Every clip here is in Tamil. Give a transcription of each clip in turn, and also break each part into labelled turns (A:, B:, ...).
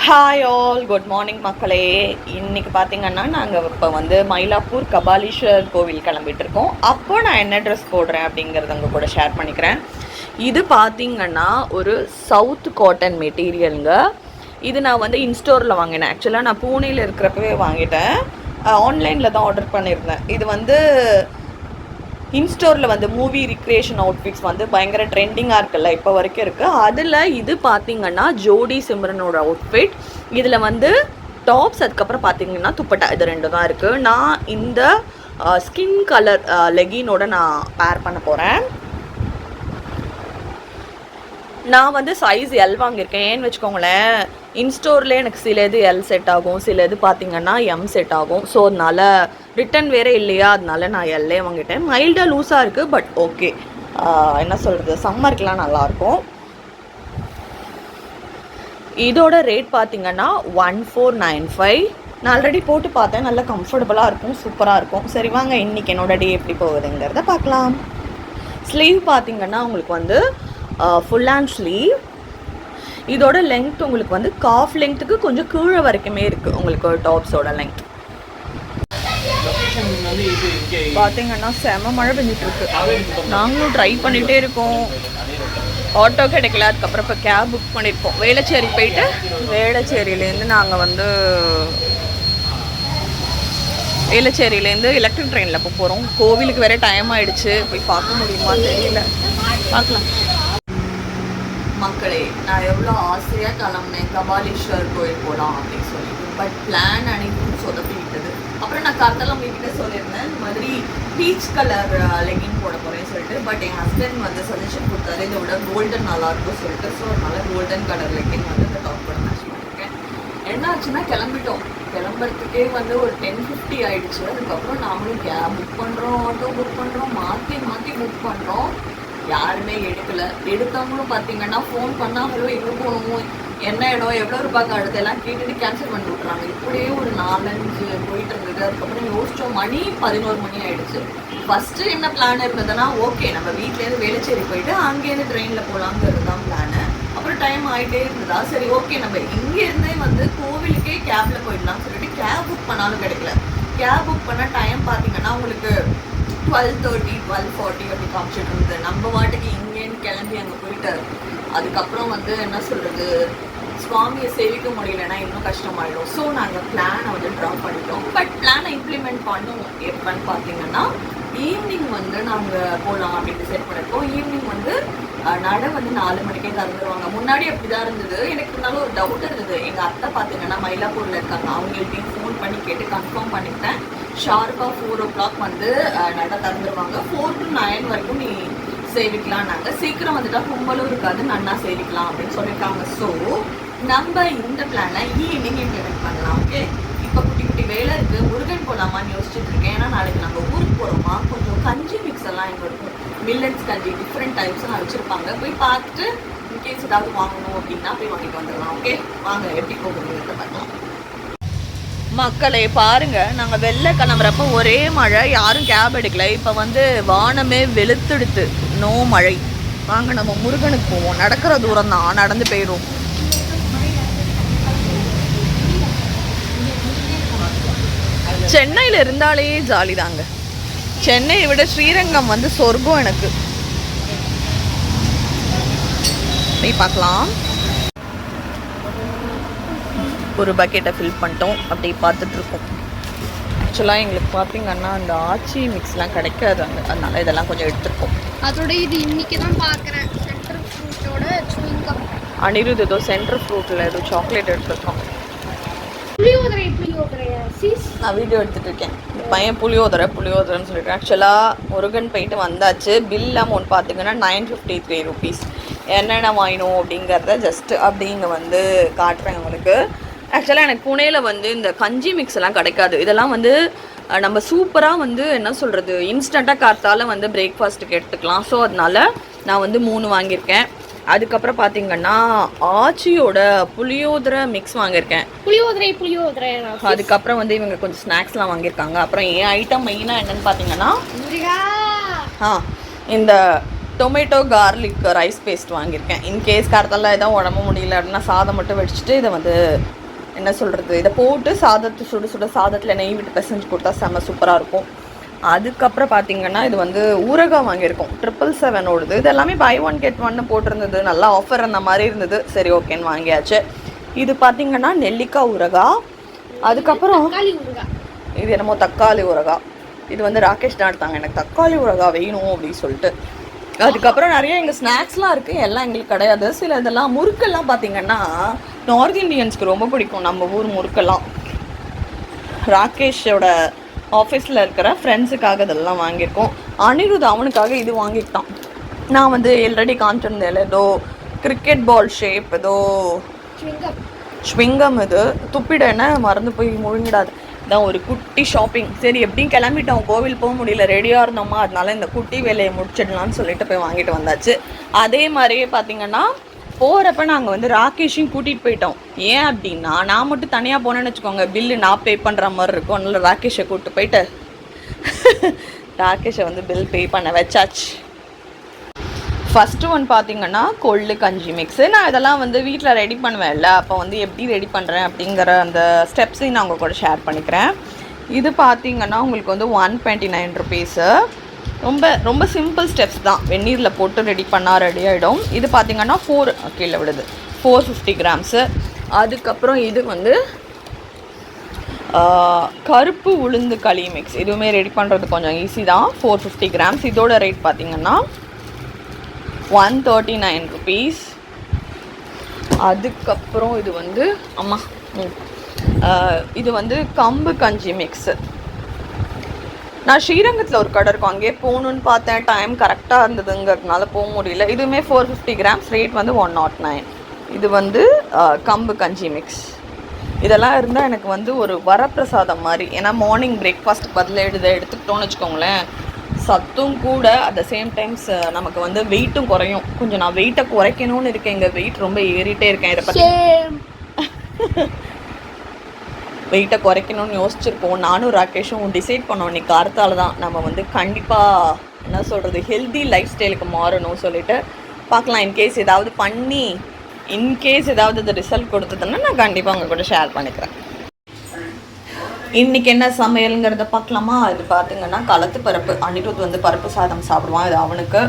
A: ஹாய் ஆல், குட் மார்னிங் மக்களே. இன்றைக்கி பார்த்தீங்கன்னா நாங்கள் இப்போ வந்து மயிலாப்பூர் கபாலீஸ்வர் கோவில் கிளம்பிட்டு இருக்கோம். அப்போ நான் என்ன ட்ரெஸ் போடுறேன் அப்படிங்கிறத உங்கள் கூட ஷேர் பண்ணிக்கிறேன். இது பார்த்தீங்கன்னா ஒரு சவுத் காட்டன் மெட்டீரியலுங்க. இது நான் வந்து இன்ஸ்டோரில் வாங்கினேன். ஆக்சுவலாக நான் பூனேயில் இருக்கிறப்பவே வாங்கிட்டேன். ஆன்லைனில் தான் ஆர்டர் பண்ணியிருந்தேன். இது வந்து இன்ஸ்டோரில் வந்து மூவி ரிக்ரியேஷன் அவுட்ஃபிட்ஸ் வந்து பயங்கர ட்ரெண்டிங்காக இருக்குல்ல, இப்போ வரைக்கும் இருக்குது. அதில் இது பார்த்திங்கன்னா ஜோடி சிம்ரனோட அவுட்ஃபிட். இதில் வந்து டாப்ஸ், அதுக்கப்புறம் பார்த்திங்கன்னா துப்பட்டா, இது ரெண்டு தான் இருக்குது. நான் இந்த ஸ்கின் கலர் லெகினோட நான் பேர் பண்ண போகிறேன். நான் வந்து சைஸ் எல் வாங்கியிருக்கேன். ஏன்னு வச்சுக்கோங்களேன், இன்ஸ்டோர்லேயே எனக்கு சில இது எல் செட் ஆகும், சில இது பார்த்திங்கன்னா எம் செட் ஆகும். ஸோ அதனால் ரிட்டன் வேறு இல்லையா, அதனால நான் எல்லே வாங்கிட்டேன். மைல்டாக லூஸாக இருக்குது, பட் ஓகே. என்ன சொல்கிறது, சம்மருக்குலாம் நல்லாயிருக்கும். இதோட ரேட் பார்த்திங்கன்னா 1495. நான் ஆல்ரெடி போட்டு பார்த்தேன், நல்லா கம்ஃபர்டபுளாக இருக்கும், சூப்பராக இருக்கும். சரி வாங்க, இன்றைக்கி என்னோட டே எப்படி போகுதுங்கிறத பார்க்கலாம். ஸ்லீவ் பார்த்திங்கன்னா உங்களுக்கு வந்து ஃபுல் ஹேண்ட் ஸ்லீவ். இதோட லெங்த் உங்களுக்கு வந்து காஃப் லெங்த்துக்கு கொஞ்சம் கீழே வரைக்குமே இருக்குது உங்களுக்கு டாப்ஸோட லெங்த். பார்த்தீங்கன்னா செம மழை பெஞ்சிட்ருக்கு. நாங்களும் ட்ரை பண்ணிகிட்டே இருக்கோம், ஆட்டோ கிடைக்கல. அதுக்கப்புறம் இப்போ கேப் புக் பண்ணியிருக்கோம். வேளச்சேரி போயிட்டு வேளச்சேரியிலேருந்து நாங்கள் வந்து வேளச்சேரியிலேருந்து எலக்ட்ரிக் ட்ரெயினில் இப்போ போகிறோம். கோவிலுக்கு வேறு டைம் ஆகிடுச்சு, போய் பார்க்க முடியுமா தெரியல, பார்க்கலாம். மக்களே, நான் எவ்வளோ ஆசையாக கிளம்புனேன் கபாலீஸ்வர் கோயில் போகலாம் அப்படின்னு சொல்லிட்டு, பட் பிளான் அனைத்தும் சொதப்பி விட்டது. அப்புறம் நான் கரெக்டெல்லாம் உங்ககிட்ட சொல்லியிருந்தேன், இந்த மாதிரி பீச் கலர் லெகின் போட போகிறேன்னு சொல்லிட்டு. பட் என் ஹஸ்பண்ட் வந்து சஜஷன் கொடுத்தாரு, இதை விட கோல்டன் நல்லாயிருக்கும் சொல்லிட்டு. ஸோ அதனால் கோல்டன் கலர் லெகின் வந்து இந்த டாப் போட மேட்ச் பண்ணியிருக்கேன். என்ன ஆச்சுன்னா, கிளம்புறதுக்கே வந்து ஒரு 10:50 ஆகிடுச்சு. அதுக்கப்புறம் நாமளும் கேப் புக் பண்ணுறோம், ஆட்டோ புக் பண்ணுறோம், மாற்றி புக் பண்ணுறோம். யாருமே எடுக்கலை. எடுத்தவங்களும் பார்த்தீங்கன்னா ஃபோன் பண்ணால் ஹலோ எங்கே போகணும், என்ன இடம், எவ்வளோ ரூபாய்க்கு அடுத்து எல்லாம் கேட்டுட்டு கேன்சல் பண்ணி விட்றாங்க. இப்படியே ஒரு 4-5 போயிட்டு இருந்தது. அதுக்கப்புறம் யோசித்தோம், மணி 11 மணி ஆகிடுச்சு. ஃபஸ்ட்டு என்ன பிளான் இருந்ததுன்னா, ஓகே நம்ம வீட்டிலேருந்து வேளச்சேரி போயிட்டு அங்கேருந்து ட்ரெயினில் போகலாங்கிறது தான் பிளானு. அப்புறம் டைம் ஆகிட்டே இருந்ததா, சரி ஓகே நம்ம இங்கேருந்தே வந்து கோவிலுக்கே கேபில் போயிடலாம்னு சொல்லிட்டு கேப் புக் பண்ணாலும் கிடைக்கல. கேப் புக் பண்ண டைம் பார்த்தீங்கன்னா உங்களுக்கு 12:30 12:40 அப்படி காமிச்சிட்டு இருந்தது. நம்ம வாட்டுக்கு இங்கேன்னு கிளம்பி அங்கே போயிட்டு அதுக்கப்புறம் வந்து என்ன சொல்கிறது, சுவாமியை சேவிக்க முடியலன்னா இன்னும் கஷ்டமாயிடும். ஸோ நாங்கள் பிளானை வந்து ட்ராப் பண்ணிட்டோம். பட் பிளானை இம்ப்ளிமெண்ட் பண்ணுவோம் எப்போன்னு பார்த்தீங்கன்னா, ஈவினிங் வந்து நாங்கள் போகலாம் அப்படின்னு செட் பண்ணியிருக்கோம். ஈவினிங் வந்து நடை வந்து 4 மணிக்கே திறந்துருவாங்க. முன்னாடி அப்படி தான் இருந்தது. எனக்கு இருந்தாலும் ஒரு டவுட் இருந்தது. எங்கள் அத்தை பார்த்தீங்கன்னா மயிலாப்பூரில் இருக்காங்க, அவங்கள்ட்டையும் ஃபோன் பண்ணி கேட்டு கன்ஃபார்ம் பண்ணிக்கிட்டேன். ஷார்ப்பாக 4 o'clock வந்து நடை திறந்துருவாங்க. 4 to 9 வரைக்கும் நீ சேவிக்கலாம். நாங்கள் சீக்கிரம் வந்துட்டால் கும்பலும் இருக்காது, நன்னா சேவிக்கலாம் அப்படின்னு சொல்லியிருக்காங்க. ஸோ நம்ம இந்த பிளானை ஈவினிங் இம்ப்ளிமெண்ட் பண்ணலாம். ஓகே, இப்போ குட்டி வேலை இருக்குது, முருகன் போகலாமான்னு யோசிச்சுட்டு இருக்கேன். ஏன்னா நாளைக்கு நம்ம ஊருக்கு போகிறோமா, கொஞ்சம் கஞ்சி மிக்ஸ் எல்லாம் எங்கே இருக்கும், மில்லட்ஸ் கஞ்சி டிஃப்ரெண்ட் டைப்ஸ்லாம் வச்சுருப்பாங்க. போய் பார்த்துட்டு இன்கேஸ் ஏதாவது வாங்கணும் அப்படின்னா போய் வாங்கிட்டு வந்துடலாம். ஓகே வாங்க, எப்படி போகுதுங்கிறத பார்க்கலாம். மக்களே பாருங்க, நாங்கள் வெளில கிளம்புறப்ப ஒரே மழை, யாரும் கேப் எடுக்கல. இப்போ வந்து வானமே வெளுத்துடுத்து, நோ மழை. வாங்க நம்ம முருகனுக்கு போவோம். நடக்கிற தூரம் தான், நடந்து போயிடும். சென்னையில் இருந்தாலே ஜாலி தாங்க. சென்னையை விட ஸ்ரீரங்கம் வந்து சொர்க்கம் எனக்கு. போய் பார்க்கலாம். ஒரு பக்கெட்டை ஃபில் பண்ணிட்டோம், அப்படி பார்த்துட்ருக்கோம். ஆக்சுவலாக எங்களுக்கு பார்த்தீங்கன்னா அந்த ஆச்சி மிக்ஸ்லாம் கிடைக்காது அங்கே, அதனால இதெல்லாம் கொஞ்சம் எடுத்துருக்கோம்.
B: அதோட இது இன்றைக்கி தான் பார்க்குறேன், சென்ட்ரல் ஃப்ரூட்டோட சுவிங்கம்.
A: அனிருத் ஏதோ சென்ட்ரல் ஃப்ரூட்டில் ஏதோ சாக்லேட் எடுத்துருக்கோம். நான் வீடியோ எடுத்துகிட்டு இருக்கேன். இந்த பையன் புளியோதரைன்னு சொல்லிட்டு. ஆக்சுவலாக முருகன் போயிட்டு வந்தாச்சு. பில் அமௌண்ட் பார்த்தீங்கன்னா 953 rupees. என்னென்ன வாங்கினோம் அப்படிங்கிறத ஜஸ்ட்டு அப்படிங்க வந்து காட்டுறேன் உங்களுக்கு. ஆக்சுவலாக எனக்கு புனேயில் வந்து இந்த கஞ்சி மிக்ஸ் எல்லாம் கிடைக்காது. இதெல்லாம் வந்து நம்ம சூப்பராக வந்து என்ன சொல்கிறது, இன்ஸ்டண்ட்டாக காத்தால் வந்து பிரேக்ஃபாஸ்ட்டுக்கு எடுத்துக்கலாம். ஸோ அதனால் நான் வந்து 3 வாங்கியிருக்கேன். அதுக்கப்புறம் பார்த்தீங்கன்னா ஆச்சியோட புளியோதரை மிக்ஸ் வாங்கியிருக்கேன்.
B: புளியோதரை
A: அதுக்கப்புறம் வந்து இவங்க கொஞ்சம் ஸ்நாக்ஸ்லாம் வாங்கியிருக்காங்க. அப்புறம் என் ஐட்டம் மெயினாக என்னென்னு பார்த்தீங்கன்னா இந்த டொமேட்டோ கார்லிக் ரைஸ் பேஸ்ட் வாங்கியிருக்கேன். இன்கேஸ் காரத்தெல்லாம் எதாவது உடம்பு முடியல அப்படின்னா சாதம் மட்டும் வச்சுட்டு இதை வந்து என்ன சொல்கிறது, இதை போட்டு சாதத்தை சுட சுட சாதத்தில் நெய் விட்டு பிசைஞ்சு கொடுத்தா செம்ம சூப்பராக இருக்கும். அதுக்கப்புறம் பார்த்திங்கன்னா இது வந்து ஊறுகாய் வாங்கியிருக்கோம் 777 ஓடுது. இது எல்லாமே பை 1 get 1 போட்டிருந்தது, நல்லா ஆஃபர் அந்த மாதிரி இருந்தது. சரி ஓகேன்னு வாங்கியாச்சு. இது பார்த்திங்கன்னா நெல்லிக்காய் ஊறுகாய். அதுக்கப்புறம் இது என்னமோ தக்காளி ஊறுகாய். இது வந்து ராகேஷ் தான் எடுத்தாங்க, எனக்கு தக்காளி ஊறுகாய் வேணும் அப்படின்னு சொல்லிட்டு. அதுக்கப்புறம் நிறைய எங்கள் ஸ்நாக்ஸ்லாம் இருக்குது, எல்லாம் எங்களுக்கு கிடையாது. சில இதெல்லாம் முறுக்கெல்லாம் பார்த்திங்கன்னா நார்த் இண்டியன்ஸ்க்கு ரொம்ப பிடிக்கும், நம்ம ஊர் முறுக்கெல்லாம். ராகேஷோட ஆஃபீஸில் இருக்கிற ஃப்ரெண்ட்ஸுக்காக இதெல்லாம் வாங்கியிருக்கோம். அனிருத் அவனுக்காக இது வாங்கிட்டான். நான் வந்து ஆல்ரெடி காமிச்சிருந்தேன், ஏதோ கிரிக்கெட் பால் ஷேப், ஏதோ ஸ்விங்கம், இது துப்பிட என்ன மறந்து போய் முழுங்கிடாது. இதான் ஒரு குட்டி ஷாப்பிங். சரி எப்படியும் கிளம்பிட்டோம், கோவில் போக முடியல, ரெடியாக இருந்தோமா, அதனால இந்த குட்டி வேலையை முடிச்சிடலான்னு சொல்லிட்டு போய் வாங்கிட்டு வந்தாச்சு. அதே மாதிரியே பார்த்திங்கன்னா போகிறப்ப நாங்கள் வந்து ராகேஷையும் கூட்டிகிட்டு போயிட்டோம். ஏன் அப்படின்னா நான் மட்டும் தனியாக போனேன்னு வச்சுக்கோங்க, பில்லு நான் பே பண்ணுற மாதிரி இருக்கும். அதனால ராகேஷை கூப்பிட்டு போயிட்டு ராகேஷை வந்து பில் பே பண்ண வச்சாச்சு. ஃபஸ்ட்டு ஒன் பார்த்திங்கன்னா கொள்ளு கஞ்சி மிக்ஸு. நான் இதெல்லாம் வந்து வீட்டில் ரெடி பண்ணுவேன்ல, அப்போ வந்து எப்படி ரெடி பண்ணுறேன் அப்படிங்கிற அந்த ஸ்டெப்ஸையும் நான் உங்கள் கூட ஷேர் பண்ணிக்கிறேன். இது பார்த்திங்கன்னா உங்களுக்கு வந்து 129 ருபீஸு. ரொம்ப ரொம்ப சிம்பிள் ஸ்டெப்ஸ் தான், வெந்நீரில் போட்டு ரெடி பண்ணால் ரெடி ஆகிடும். இது பார்த்திங்கன்னா 450 கிராம்ஸு. அதுக்கப்புறம் இது வந்து கருப்பு உளுந்து களி மிக்ஸ். இதுவுமே ரெடி பண்ணுறது கொஞ்சம் ஈஸி தான், 450 கிராம்ஸ். இதோட ரேட் பார்த்திங்கன்னா 139 ருபீஸ். அதுக்கப்புறம் இது வந்து இது வந்து கம்பு கஞ்சி மிக்ஸு. நான் ஸ்ரீரங்கத்தில் ஒரு கடை இருக்கும், அங்கேயே போகணுன்னு பார்த்தேன், டைம் கரெக்டாக இருந்ததுங்கிறதுனால போக முடியல. இதுவுமே 450 கிராம்ஸ், ரேட் வந்து 109. இது வந்து கம்பு கஞ்சி மிக்ஸ். இதெல்லாம் இருந்தால் எனக்கு வந்து ஒரு வரப்பிரசாதம் மாதிரி. ஏன்னா மார்னிங் பிரேக்ஃபாஸ்ட்டுக்கு பதில் எடுத்துக்கிட்டோன்னு வச்சுக்கோங்களேன், சத்தும் கூட, அட் த சேம் டைம்ஸ் நமக்கு வந்து வெயிட்டும் குறையும். கொஞ்சம் நான் வெயிட்டை குறைக்கணும்னு இருக்கேன், எங்கள் வெயிட் ரொம்ப ஏறிட்டே இருக்கேன். இதை பற்றி வெயிட்டை குறைக்கணும்னு யோசிச்சிருக்கோம். நானும் ராகேஷும் டிசைட் பண்ணோம் இன்னைக்கு காரத்தால் தான் நம்ம வந்து கண்டிப்பாக என்ன சொல்கிறது ஹெல்தி லைஃப் ஸ்டைலுக்கு மாறணும் சொல்லிட்டு பார்க்கலாம். இன்கேஸ் ஏதாவது பண்ணி ஏதாவது இது ரிசல்ட் கொடுத்ததுன்னா நான் கண்டிப்பாக உங்கள் கூட ஷேர் பண்ணிக்கிறேன். இன்றைக்கி என்ன சமையலுங்கிறத பார்க்கலாமா? இது பார்த்திங்கன்னா களத்து பருப்பு. அனிருத் வந்து பருப்பு சாதம் சாப்பிடுவான், இது அவனுக்கு.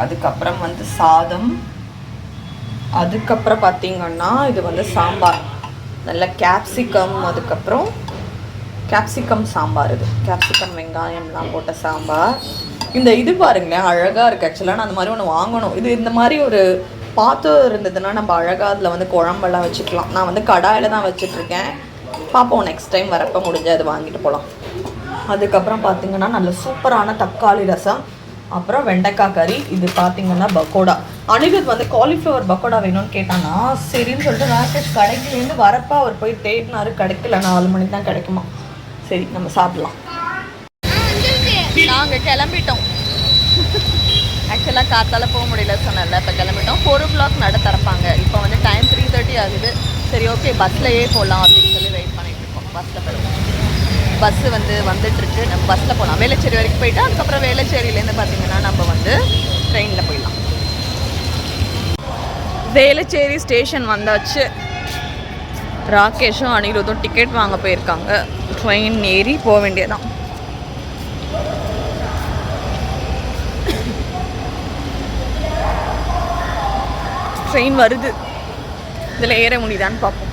A: அதுக்கப்புறம் வந்து சாதம். அதுக்கப்புறம் பார்த்திங்கன்னா இது வந்து சாம்பார், நல்ல கேப்சிகம். அதுக்கப்புறம் கேப்சிகம் சாம்பார். இது கேப்சிகம் வெங்காயம்லாம் போட்ட சாம்பார். இந்த இது பாருங்களேன் அழகாக இருக்குது. ஆக்சுவலாக நான் அந்த மாதிரி ஒன்று வாங்கணும். இது இந்த மாதிரி ஒரு பாத்திரம் இருந்ததுன்னா நம்ம அழகாக அதில் வந்து குழம்பெல்லாம் வச்சுக்கலாம். நான் வந்து கடாயில் தான் வச்சிட்ருக்கேன், பார்ப்போம் நெக்ஸ்ட் டைம் வரப்போ முடிஞ்சு அது வாங்கிட்டு போகலாம். அதுக்கப்புறம் பார்த்திங்கன்னா நல்ல சூப்பரான தக்காளி ரசம், அப்புறம் வெண்டைக்காய் கறி. இது பார்த்திங்கன்னா பக்கோடா. அனிருத் வந்து காலிஃப்ளவர் பக்கோடா வேணும்னு கேட்டானா, சரின்னு சொல்லிட்டு ராகேஷ் கடைக்குலேருந்து வரப்போ அவர் போய் தேடினாரு, கிடைக்கல. 4 மணிக்கு தான் கிடைக்குமா. சரி நம்ம சாப்பிட்லாம். நாங்கள் கிளம்பிட்டோம். ஆக்சுவலாக காத்தால் போக முடியல சொன்னல, இப்போ கிளம்பிட்டோம். 4 o'clock நட திறப்பாங்க. இப்போ வந்து டைம் 3:30 ஆகுது. சரி ஓகே பஸ்லையே போகலாம் அப்படின்னு சொல்லி வெயிட் பண்ணிட்டு இருக்கோம். பஸ்ஸில் போயிடுவோம். பஸ்ஸு வந்து வந்துட்டுருக்கு, நம்ம பஸ்ஸில் போகலாம். வேளச்சேரி வரைக்கும் போயிட்டு அதுக்கப்புறம் வேளச்சேரியிலேருந்து பார்த்திங்கன்னா நம்ம வந்து ட்ரெயினில் போயிடலாம். வேளச்சேரி ஸ்டேஷன் வந்தாச்சு. ராகேஷும் அனிருத்தும் டிக்கெட் வாங்க போயிருக்காங்க. ட்ரெயின் ஏறி போக வேண்டியதான். ட்ரெயின் வருது, இதில் ஏற முடியுதான்னு பார்ப்போம்.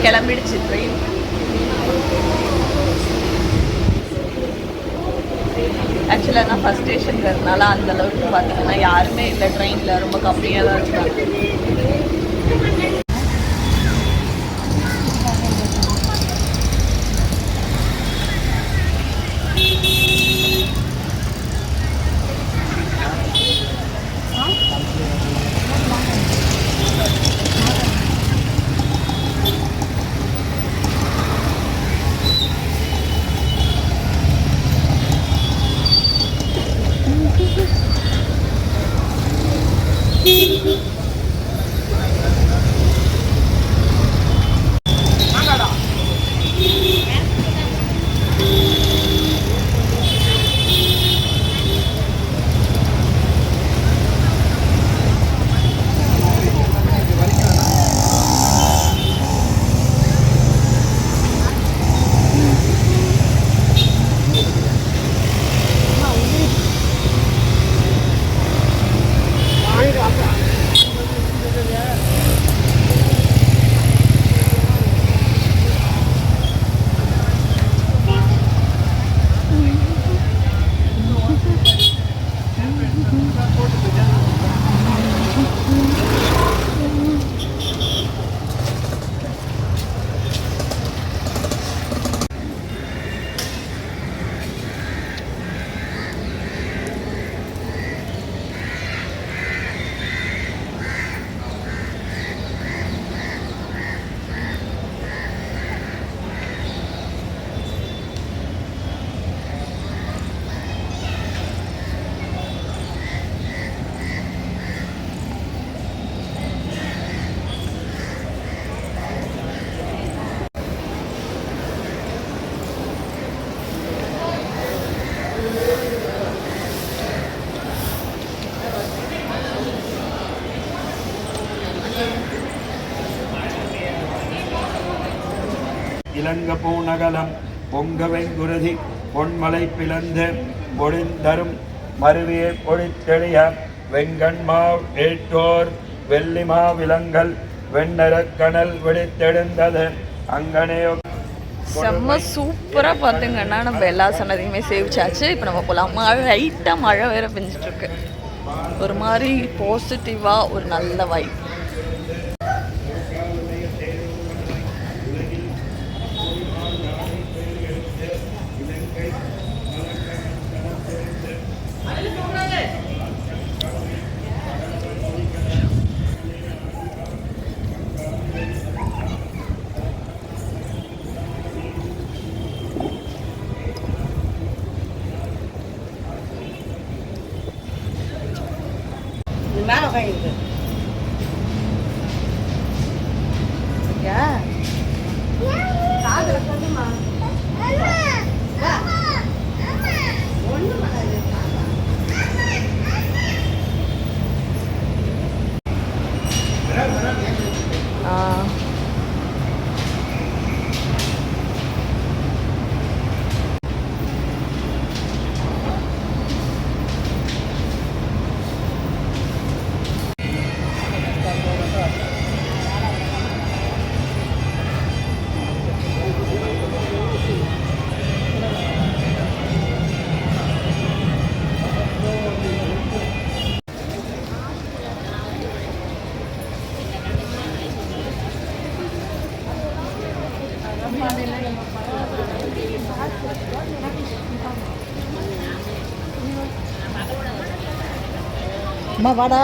A: கிளம்பிடுச்சு ட்ரெயின். ஆக்சுவலாக நான் ஃபஸ்ட் ஸ்டேஷனுங்கிறதுனால அந்தளவுக்கு பார்த்தீங்கன்னா யாருமே இல்லை ட்ரெயினில், ரொம்ப கம்மியாக தான் இருக்காங்க.
C: இலங்க பூநகலம் பொங்கவெங்குருதி பொன்மலை பிளந்து பொழிந்தரும் மருவியை பொழித்தெளிய வெங்கண்மா ஏற்றோர் வெள்ளிமா விலங்கல் வெண்ணரக்கணல் வெடித்தெழுந்தது அங்கனையோ.
A: செம்ம சூப்பராக பார்த்துங்கன்னா நம்ம எல்லா சன்னதியுமே சேவிச்சாச்சு. இப்போ நம்ம போகலாம். மழை லைட்டாக மழை வேற பெஞ்சிட்ருக்கு. ஒரு மாதிரி பாசிட்டிவாக ஒரு நல்ல வைப்.
D: மேலே உட்காந்து காதில் கொஞ்சமா ஒன்று அம்மா வாடா.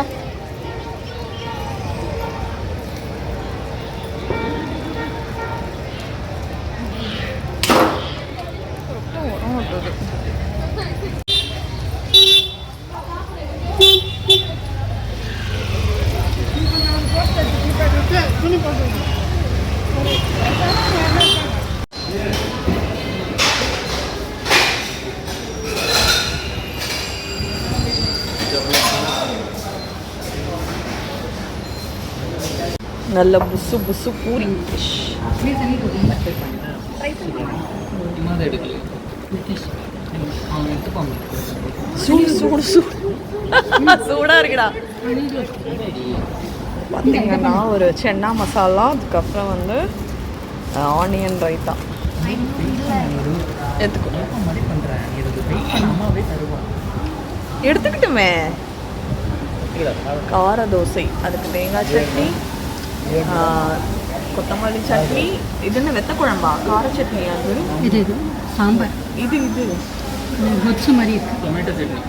A: நல்ல புசு புசு பூரி ஃபிஷ். சூடு சூடு சூடு சூடாக இருக்குடா. பார்த்தீங்கன்னா ஒரு சென்னா மசாலா, அதுக்கப்புறம் வந்து ஆனியன் ரைத்தா எடுத்துக்கிட்டுமே. கார தோசை, அதுக்கு தேங்காய் சட்னி, கொத்தமல்லி சட்னி. இது என்ன வெத்த குழம்பா? கார சட்னி. அது
D: இது சாம்பார்.
A: இது
D: கொச்சு மாதிரி இருக்கு.
C: டொமேட்டோ சட்னி.